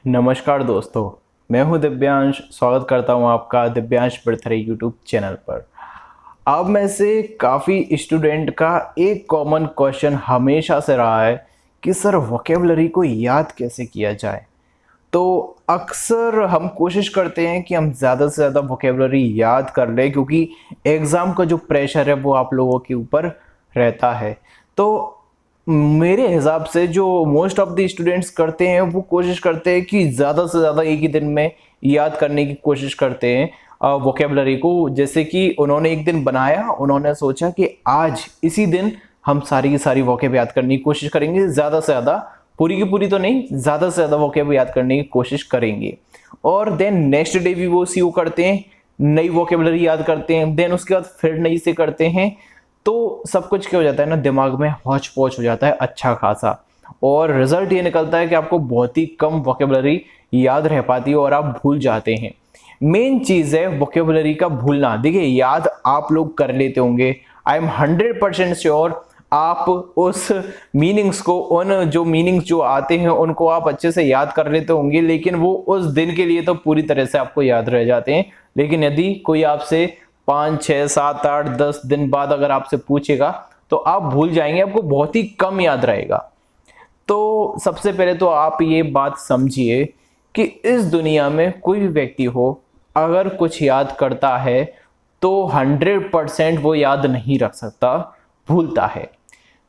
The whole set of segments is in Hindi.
नमस्कार दोस्तों, मैं हूं दिव्यांश। स्वागत करता हूं आपका दिव्यांश बर्थरे यूट्यूब चैनल पर। आप में से काफ़ी स्टूडेंट का एक कॉमन क्वेश्चन हमेशा से रहा है कि सर वोकेबलरी को याद कैसे किया जाए। तो अक्सर हम कोशिश करते हैं कि हम ज़्यादा से ज़्यादा वोकेबलरी याद कर लें, क्योंकि एग्ज़ाम का जो प्रेशर है वो आप लोगों के ऊपर रहता है। तो मेरे हिसाब से जो मोस्ट ऑफ द स्टूडेंट्स करते हैं वो कोशिश करते हैं कि ज़्यादा से ज़्यादा एक ही दिन में याद करने की कोशिश करते हैं वोकेबलरी को। जैसे कि उन्होंने एक दिन बनाया, उन्होंने सोचा कि आज इसी दिन हम सारी की सारी वोकेब याद करने की कोशिश करेंगे, ज़्यादा से ज़्यादा, पूरी की पूरी तो नहीं, ज़्यादा से ज़्यादा वोकेब याद करने की कोशिश करेंगे। और देन नेक्स्ट डे भी वो सी करते हैं, नई वोकेबलरी याद करते हैं, देन उसके बाद फिर नई से करते हैं। तो सब कुछ क्या हो जाता है ना, दिमाग में हौच पौच हो जाता है अच्छा खासा, और रिजल्ट ये निकलता है कि आपको बहुत ही कम वोकेबलरी याद रह पाती है और आप भूल जाते हैं। मेन चीज है वोकेबलरी का भूलना। देखिए, याद आप लोग कर लेते होंगे, आई एम 100% श्योर। आप उस मीनिंग्स को, उन जो मीनिंग्स जो आते हैं उनको आप अच्छे से याद कर लेते होंगे, लेकिन वो उस दिन के लिए तो पूरी तरह से आपको याद रह जाते हैं। लेकिन यदि कोई आपसे 5, 6, 7, 8, 10 दिन बाद अगर आपसे पूछेगा तो आप भूल जाएंगे, आपको बहुत ही कम याद रहेगा। तो सबसे पहले तो आप ये बात समझिए कि इस दुनिया में कोई भी व्यक्ति हो, अगर कुछ याद करता है तो 100% वो याद नहीं रख सकता, भूलता है।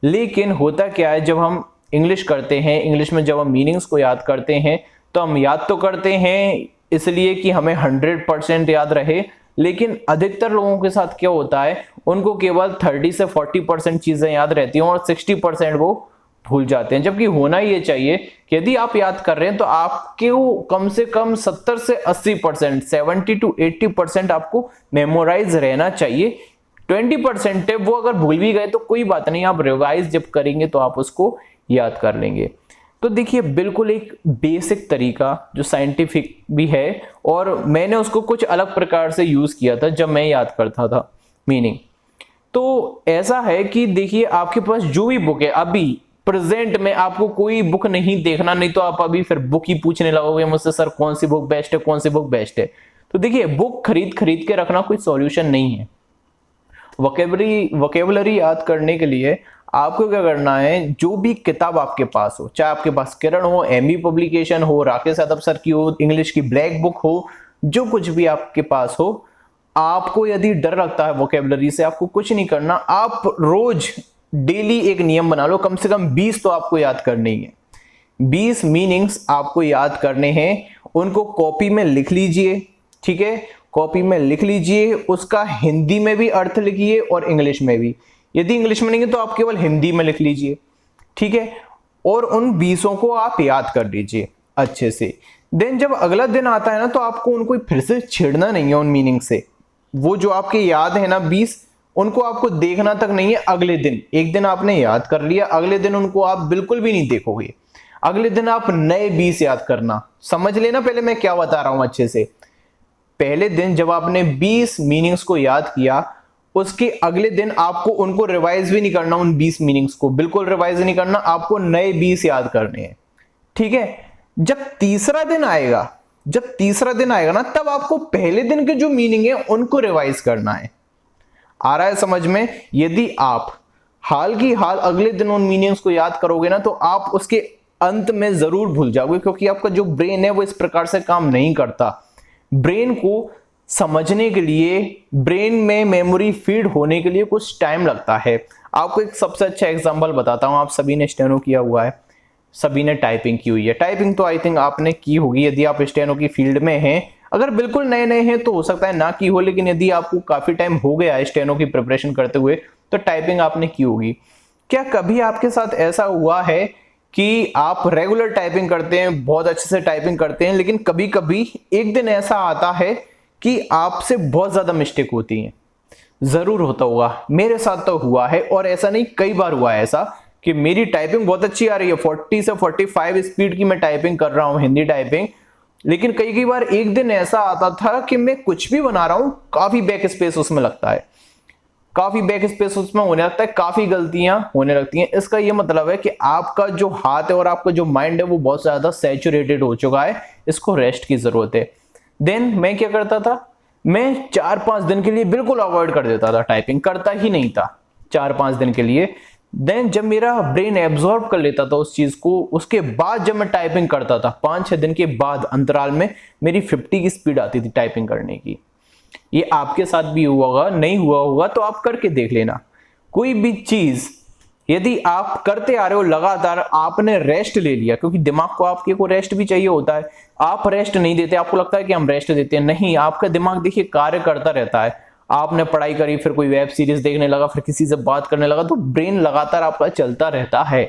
लेकिन होता क्या है, जब हम इंग्लिश करते हैं, इंग्लिश में जब हम मीनिंग्स को याद करते हैं तो हम याद तो करते हैं इसलिए कि हमें 100% याद रहे, लेकिन अधिकतर लोगों के साथ क्या होता है, उनको केवल 30 से 40% चीजें याद रहती हैं और 60% वो भूल जाते हैं। जबकि होना ये चाहिए कि यदि आप याद कर रहे हैं तो आपके कम से कम 70 से 80%, 70 to 80% आपको मेमोराइज रहना चाहिए। 20% है वो अगर भूल भी गए तो कोई बात नहीं, आप रिवाइज जब करेंगे तो आप उसको याद कर लेंगे। तो देखिए, बिल्कुल एक बेसिक तरीका जो साइंटिफिक भी है, और मैंने उसको कुछ अलग प्रकार से यूज किया था जब मैं याद करता था मीनिंग। तो ऐसा है कि देखिए, आपके पास जो भी बुक है अभी प्रेजेंट में, आपको कोई बुक नहीं देखना, नहीं तो आप अभी फिर बुक ही पूछने लगोगे मुझसे, सर कौन सी बुक बेस्ट है, कौन सी बुक बेस्ट है। तो देखिए, बुक खरीद खरीद के रखना कोई सॉल्यूशन नहीं है। वोकेबलरी याद करने के लिए आपको क्या करना है, जो भी किताब आपके पास हो, चाहे आपके पास किरण हो, एमबी पब्लिकेशन हो, राकेश यादव सर की हो, इंग्लिश की ब्लैक बुक हो, जो कुछ भी आपके पास हो, आपको यदि डर लगता है वोकेबलरी से, आपको कुछ नहीं करना, आप रोज डेली एक नियम बना लो, कम से कम 20 तो आपको याद करने ही है। 20 मीनिंग्स आपको याद करने हैं, उनको कॉपी में लिख लीजिए। ठीक है, कॉपी में लिख लीजिए, उसका हिंदी में भी अर्थ लिखिए और इंग्लिश में भी। यदि इंग्लिश में नहीं है तो आप केवल हिंदी में लिख लीजिए। ठीक है, और उन 20 को आप याद कर लीजिए अच्छे से। देन जब अगला दिन आता है ना, तो आपको उनको फिर से छेड़ना नहीं है उन मीनिंग से। वो जो आपके याद है ना 20, उनको आपको देखना तक नहीं है। अगले दिन, एक दिन आपने याद कर लिया, अगले दिन उनको आप बिल्कुल भी नहीं देखोगे। अगले दिन आप नए 20 याद करना। समझ लेना पहले मैं क्या बता रहा हूं अच्छे से। पहले दिन जब आपने 20 मीनिंग्स को याद किया, उसके अगले दिन आपको उनको रिवाइज भी नहीं करना, उन 20 मीनिंग्स को बिल्कुल रिवाइज नहीं करना, आपको नए 20 याद करने हैं। ठीक है, जब तीसरा दिन आएगा, ना, तब आपको पहले दिन के जो मीनिंग है उनको रिवाइज करना है। आ रहा है समझ में? यदि आप हाल की हाल अगले दिन उन मीनिंग्स को याद करोगे ना, तो आप उसके अंत में जरूर भूल जाओगे, क्योंकि आपका जो ब्रेन है वो इस प्रकार से काम नहीं करता। ब्रेन को समझने के लिए, ब्रेन में मेमोरी फीड होने के लिए कुछ टाइम लगता है। आपको एक सबसे अच्छा एग्जांपल बताता हूं। आप सभी ने स्टेनो किया हुआ है, सभी ने टाइपिंग की हुई है। टाइपिंग तो आई थिंक आपने की होगी यदि आप स्टेनो की फील्ड में हैं। अगर बिल्कुल नए नए हैं तो हो सकता है ना की हो, लेकिन यदि आपको काफी टाइम हो गया है स्टेनो की प्रिपरेशन करते हुए तो टाइपिंग आपने की होगी। क्या कभी आपके साथ ऐसा हुआ है कि आप रेगुलर टाइपिंग करते हैं, बहुत अच्छे से टाइपिंग करते हैं, लेकिन कभी कभी एक दिन ऐसा आता है कि आपसे बहुत ज्यादा मिस्टेक होती है? जरूर होता होगा, मेरे साथ तो हुआ है, और ऐसा नहीं कई बार हुआ है ऐसा कि मेरी टाइपिंग बहुत अच्छी आ रही है, 40 से 45 स्पीड की मैं टाइपिंग कर रहा हूं, हिंदी टाइपिंग, लेकिन कई कई बार एक दिन ऐसा आता था कि मैं कुछ भी बना रहा हूं, काफी बैक स्पेस उसमें लगता है। काफी बैक स्पेस उसमें होने लगता है, काफी गलतियां होने लगती हैं। इसका ये मतलब है कि आपका जो हाथ है और आपका जो माइंड है वो बहुत ज्यादा सैचुरेटेड हो चुका है, इसको रेस्ट की जरूरत है। देन मैं क्या करता था, मैं 4-5 दिन के लिए बिल्कुल अवॉइड कर देता था, टाइपिंग करता ही नहीं था 4-5 दिन के लिए। देन जब मेरा ब्रेन एब्जॉर्ब कर लेता था उस चीज को, उसके बाद जब मैं टाइपिंग करता था 5-6 दिन के बाद अंतराल में, मेरी 50 की स्पीड आती थी टाइपिंग करने की। ये आपके साथ भी हुआ होगा, नहीं हुआ होगा तो आप करके देख लेना। कोई भी चीज यदि आप करते आ रहे हो लगातार, आपने रेस्ट ले लिया, क्योंकि दिमाग को आपके को रेस्ट भी चाहिए होता है, आप रेस्ट नहीं देते, आपको लगता है कि हम रेस्ट देते हैं, नहीं, आपका दिमाग देखिए कार्य करता रहता है। आपने पढ़ाई करी, फिर कोई वेब सीरीज देखने लगा, फिर किसी से बात करने लगा, तो ब्रेन लगातार आपका चलता रहता है।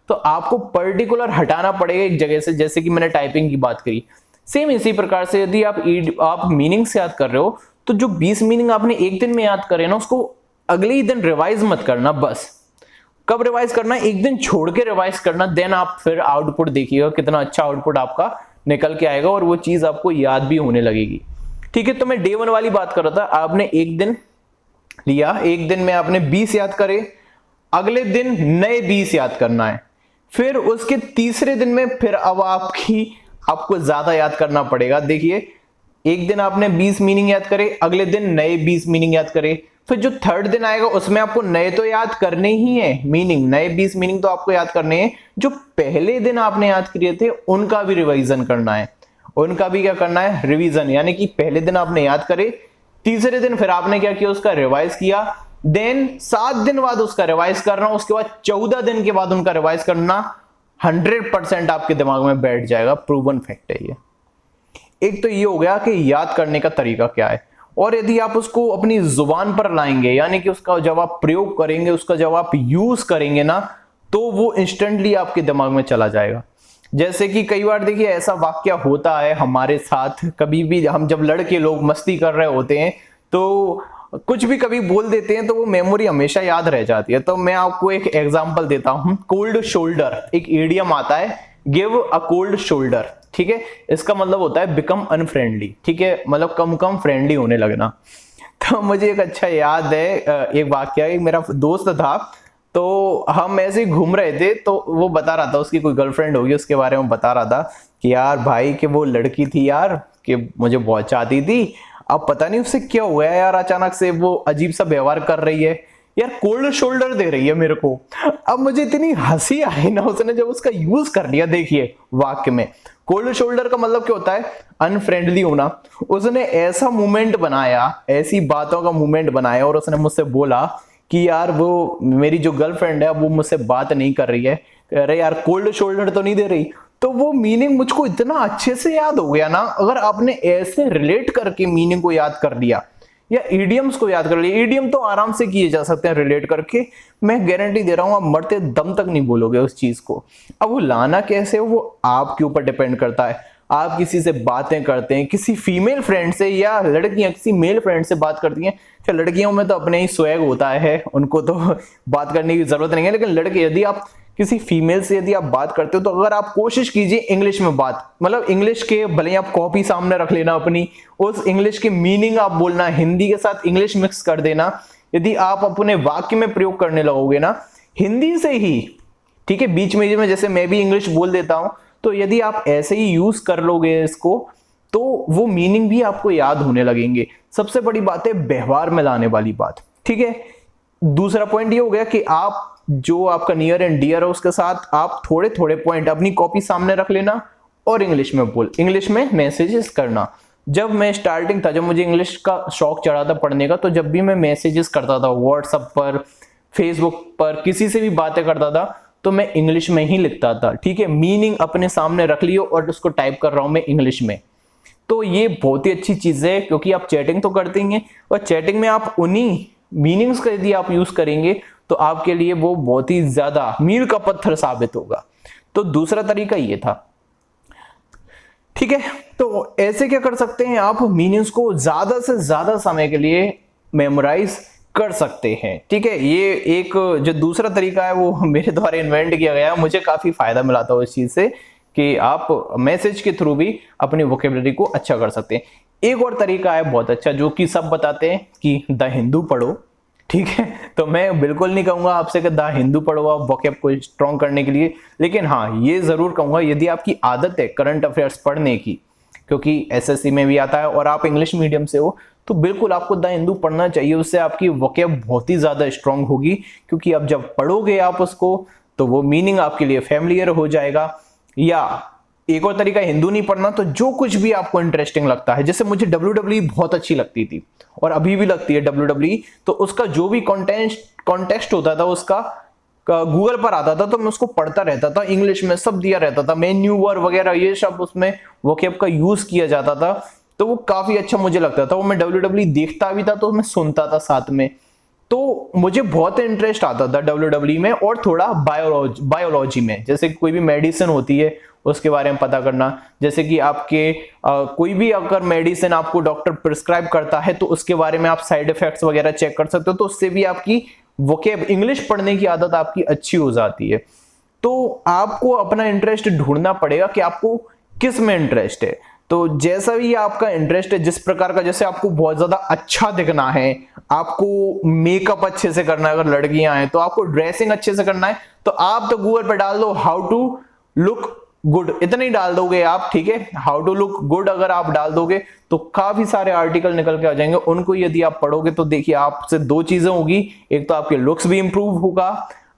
तो आपको पर्टिकुलर हटाना पड़ेगा एक जगह से, जैसे कि मैंने टाइपिंग की बात करी। सेम इसी प्रकार से यदि आप मीनिंग्स याद कर रहे हो, तो जो 20 मीनिंग आपने एक दिन में याद करे ना, उसको अगले ही दिन रिवाइज मत करना। बस कब रिवाइज करना, एक दिन छोड़ के रिवाइज करना, देन आप फिर आउटपुट देखिएगा, कितना अच्छा आउटपुट आपका निकल के आएगा और वो चीज आपको याद भी होने लगेगी। ठीक है, तो मैं डे 1 वाली बात कर रहा था। आपने एक दिन लिया, एक दिन में आपने 20 याद करे, अगले दिन नए 20 याद करना है, फिर उसके तीसरे दिन में फिर अब आपको ज्यादा याद करना पड़ेगा। देखिए, एक दिन आपने 20 मीनिंग याद करे, अगले दिन नए 20 मीनिंग याद करे, फिर जो थर्ड दिन आएगा उसमें आपको नए तो याद करने ही है मीनिंग, नए 20 मीनिंग तो आपको याद करने हैं। जो पहले दिन आपने याद किए थे उनका भी रिवीजन करना है, उनका भी क्या करना है, रिवीजन। यानी कि पहले दिन आपने याद करे, तीसरे दिन फिर आपने क्या किया, उसका रिवाइज किया, देन 7 दिन बाद उसका रिवाइज करना, उसके बाद 14 दिन के बाद उनका रिवाइज करना। 100% आपके दिमाग में बैठ जाएगा, प्रूवन फैक्ट है ये। एक तो ये हो गया कि याद करने का तरीका क्या है, और यदि आप उसको अपनी जुबान पर लाएंगे, यानी कि उसका जब आप प्रयोग करेंगे, उसका जब आप यूज करेंगे ना, तो वो इंस्टेंटली आपके दिमाग में चला जाएगा। जैसे कि कई बार देखिए ऐसा वाक्य होता है हमारे साथ, कभी भी हम जब लड़के लोग मस्ती कर रहे होते हैं तो कुछ भी कभी बोल देते हैं, तो वो मेमोरी हमेशा याद रह जाती है। तो मैं आपको एक एग्जांपल देता हूं, कोल्ड शोल्डर एक इडियम आता है, गिव अ कोल्ड शोल्डर। ठीक है, इसका मतलब होता है बिकम अनफ्रेंडली। ठीक है, मतलब कम फ्रेंडली होने लगना। तो मुझे एक अच्छा याद है, एक वाक्य, एक मेरा दोस्त था, तो हम ऐसे ही घूम रहे थे, तो वो बता रहा था उसकी कोई गर्लफ्रेंड होगी, उसके बारे में बता रहा था कि यार भाई कि वो लड़की थी यार, कि मुझे बहुत चाहती थी, अब पता नहीं उससे क्या हुआ है यार, अचानक से वो अजीब सा व्यवहार कर रही है यार, कोल्ड शोल्डर दे रही है मेरे को। अब मुझे इतनी हंसी आई ना, उसने जब उसका यूज कर लिया। देखिए वाक्य में कोल्ड शोल्डर का मतलब क्या होता है, अनफ्रेंडली होना। उसने ऐसा मूवमेंट बनाया, ऐसी बातों का मूवमेंट बनाया, और उसने मुझसे बोला कि यार वो मेरी जो गर्लफ्रेंड है वो मुझसे बात नहीं कर रही है, कह रहे यार कोल्ड शोल्डर तो नहीं दे रही। तो वो मीनिंग मुझको इतना अच्छे से याद हो गया ना, अगर आपने ऐसे रिलेट करके मीनिंग को याद कर लिया या इडियम्स को याद कर लिया, इडियम तो आराम से किए जा सकते हैं रिलेट करके, मैं गारंटी दे रहा हूं आप मरते दम तक नहीं बोलोगे उस चीज को। अब वो लाना कैसे, वो आपके ऊपर डिपेंड करता है। आप किसी से बातें करते हैं, किसी फीमेल फ्रेंड से, या लड़कियां किसी मेल फ्रेंड से बात करती हैं, तो लड़कियों में तो अपने ही स्वैग होता है, उनको तो बात करने की जरूरत नहीं है। लेकिन लड़के, यदि आप किसी फीमेल से यदि आप बात करते हो, तो अगर आप कोशिश कीजिए इंग्लिश में बात, मतलब इंग्लिश के भले ही आप कॉपी सामने रख लेना अपनी, उस इंग्लिश के मीनिंग आप बोलना, हिंदी के साथ इंग्लिश मिक्स कर देना। यदि आप अपने वाक्य में प्रयोग करने लगोगे ना हिंदी से ही, ठीक है, बीच में जैसे मैं भी इंग्लिश बोल देता हूं, तो यदि आप ऐसे ही यूज कर लोगे इसको, तो वो मीनिंग भी आपको याद होने लगेंगे। सबसे बड़ी बात है व्यवहार में लाने वाली बात। ठीक है, दूसरा पॉइंट ये हो गया कि आप जो आपका नियर एंड डियर है उसके साथ आप थोड़े थोड़े पॉइंट अपनी कॉपी सामने रख लेना और इंग्लिश में मैसेजेस करना। जब मैं स्टार्टिंग था, जब मुझे इंग्लिश का शौक चढ़ा था पढ़ने का, तो जब भी मैं मैसेजेस करता था व्हाट्सएप पर, फेसबुक पर, किसी से भी बातें करता था, तो मैं इंग्लिश में ही लिखता था। ठीक है, मीनिंग अपने सामने रख लियो और उसको टाइप कर रहा हूं मैं इंग्लिश में। तो ये बहुत ही अच्छी चीज है, क्योंकि आप चैटिंग तो करते ही हैं, और चैटिंग में आप उन्हीं मीनिंग्स का यदि आप यूज करेंगे तो आपके लिए वो बहुत ही ज्यादा मील का पत्थर साबित होगा। तो दूसरा तरीका ये था। ठीक है, तो ऐसे क्या कर सकते हैं, आप मीनिंग्स को ज्यादा से ज्यादा समय के लिए मेमोराइज कर सकते हैं। ठीक है, ये एक जो दूसरा तरीका है वो मेरे द्वारा इन्वेंट किया गया है, मुझे काफी फायदा मिला था उस चीज से, कि आप मैसेज के थ्रू भी अपनी वोकेबलरी को अच्छा कर सकते हैं। एक और तरीका है बहुत अच्छा, जो कि सब बताते हैं कि द हिंदू पढ़ो। ठीक है। तो मैं बिल्कुल नहीं कहूंगा आपसे कि द हिंदू पढ़ो आप वोकैब को स्ट्रॉन्ग करने के लिए, लेकिन हाँ ये जरूर कहूंगा यदि आपकी आदत है करंट अफेयर्स पढ़ने की, क्योंकि एसएससी में भी आता है और आप इंग्लिश मीडियम से हो, तो बिल्कुल आपको द हिंदू पढ़ना चाहिए। उससे आपकी वोकैब बहुत ही ज्यादा स्ट्रांग होगी, क्योंकि अब जब पढ़ोगे आप उसको तो वो मीनिंग आपके लिए फैमिलियर हो जाएगा। या एक और तरीका हिंदू नहीं पढ़ना, तो जो कुछ भी आपको इंटरेस्टिंग लगता है, जैसे मुझे WWE बहुत अच्छी लगती थी और अभी भी लगती है WWE, तो उसका जो भी कॉन्टेक्स्ट होता था उसका गूगल पर आता था, तो मैं उसको पढ़ता रहता था, इंग्लिश में सब दिया रहता था, मैन्यूवर वगैरह ये सब उसमें वोकैब का यूज किया जाता था, तो वो काफी अच्छा मुझे लगता था। वो मैं WWE देखता भी था तो मैं सुनता था साथ में, तो मुझे बहुत इंटरेस्ट आता था WWE में। और थोड़ा बायोलॉजी में, जैसे कोई भी मेडिसिन होती है उसके बारे में पता करना, जैसे कि आपके कोई भी अगर मेडिसिन आपको डॉक्टर प्रिस्क्राइब करता है तो उसके बारे में आप साइड इफेक्ट्स वगैरह चेक कर सकते हो, तो उससे भी आपकी वोकैब इंग्लिश पढ़ने की आदत आपकी अच्छी हो जाती है। तो आपको अपना इंटरेस्ट ढूंढना पड़ेगा कि आपको किस में इंटरेस्ट है। तो जैसा भी आपका इंटरेस्ट है, जिस प्रकार का, जैसे आपको बहुत ज्यादा अच्छा दिखना है, आपको मेकअप अच्छे से करना है, अगर लड़कियां हैं तो आपको ड्रेसिंग अच्छे से करना है, तो आप तो गूगल पर डाल दो हाउ टू लुक गुड, इतना ही डाल दोगे आप, ठीक है। हाउ टू लुक गुड अगर आप डाल दोगे तो काफी सारे आर्टिकल निकल के आ जाएंगे। उनको यदि आप पढ़ोगे तो देखिए आपसे दो चीजें होगी, एक तो आपके लुक्स भी इंप्रूव होगा,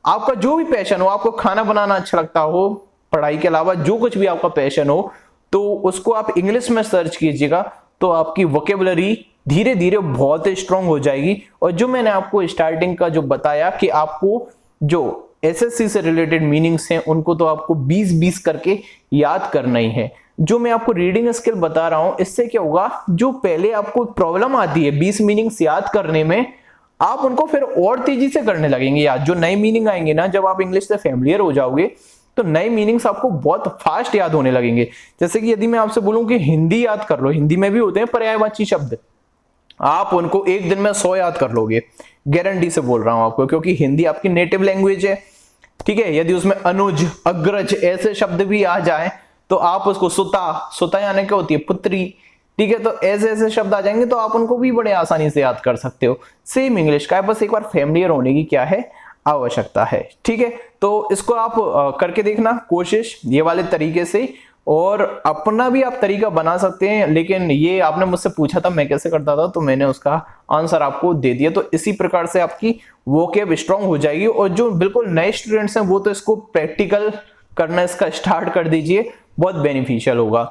आपका जो भी पैशन हो, आपको खाना बनाना अच्छा लगता हो, पढ़ाई के अलावा जो कुछ भी आपका पैशन हो, तो उसको आप इंग्लिश में सर्च कीजिएगा, तो आपकी वोकैबुलरी धीरे धीरे बहुत स्ट्रांग हो जाएगी। और जो मैंने आपको स्टार्टिंग का जो बताया कि आपको जो एसएससी से रिलेटेड मीनिंग्स हैं उनको तो आपको 20-20 करके याद करना ही है। जो मैं आपको रीडिंग स्किल बता रहा हूं, इससे क्या होगा, जो पहले आपको प्रॉब्लम आती है 20 मीनिंग्स याद करने में, आप उनको फिर और तेजी से करने लगेंगे याद। जो नए मीनिंग आएंगे ना, जब आप इंग्लिश से फैमिलियर हो जाओगे तो नए मीनिंग्स आपको बहुत फास्ट याद होने लगेंगे। जैसे कि यदि मैं आपसे बोलूं कि हिंदी याद कर लो, हिंदी में भी होते हैं पर्यायवाची शब्द, आप उनको एक दिन में 100 याद कर लोगे, गारंटी से बोल रहा हूं आपको, क्योंकि हिंदी आपकी नेटिव लैंग्वेज है, ठीक है। यदि उसमें अनुज, अग्रज ऐसे शब्द भी आ जाए तो आप उसको सुता, सुता यानी क्या होती है, पुत्री, ठीक है। तो ऐसे ऐसे शब्द आ जाएंगे तो आप उनको भी बड़े आसानी से याद कर सकते हो। सेम इंग्लिश का है, बस एक बार फैमिलियर होने की क्या है, आवश्यकता है, ठीक है। तो इसको आप करके देखना कोशिश ये वाले तरीके से, और अपना भी आप तरीका बना सकते हैं। लेकिन ये आपने मुझसे पूछा था मैं कैसे करता था, तो मैंने उसका आंसर आपको दे दिया। तो इसी प्रकार से आपकी वोकैब स्ट्रांग हो जाएगी। और जो बिल्कुल नए स्टूडेंट्स हैं वो तो इसको प्रैक्टिकल करना इसका स्टार्ट कर दीजिए, बहुत बेनिफिशियल होगा।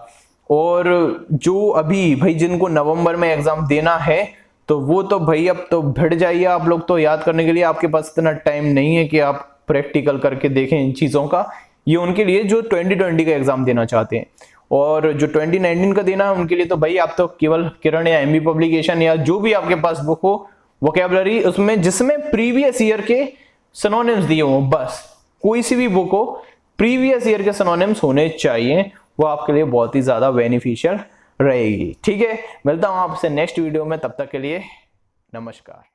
और जो अभी भाई जिनको नवंबर में एग्जाम देना है, तो वो तो भाई अब तो भिड़ जाइए आप लोग, तो याद करने के लिए आपके पास इतना टाइम नहीं है कि आप प्रैक्टिकल करके देखें इन चीजों का। ये उनके लिए जो 2020 का एग्जाम देना चाहते हैं, और जो 2019 का देना है उनके लिए तो भाई आप तो केवल किरण या एमबी पब्लिकेशन या जो भी आपके पास बुक हो वोकैबुलरी, उसमें जिसमें प्रीवियस ईयर के सिनोनिम्स दिए हो, बस कोई सी भी बुक हो प्रीवियस ईयर के सिनोनिम्स होने चाहिए, वो आपके लिए बहुत ही ज्यादा बेनिफिशियल रहेगी, ठीक है। मिलता हूं आपसे नेक्स्ट वीडियो में, तब तक के लिए नमस्कार।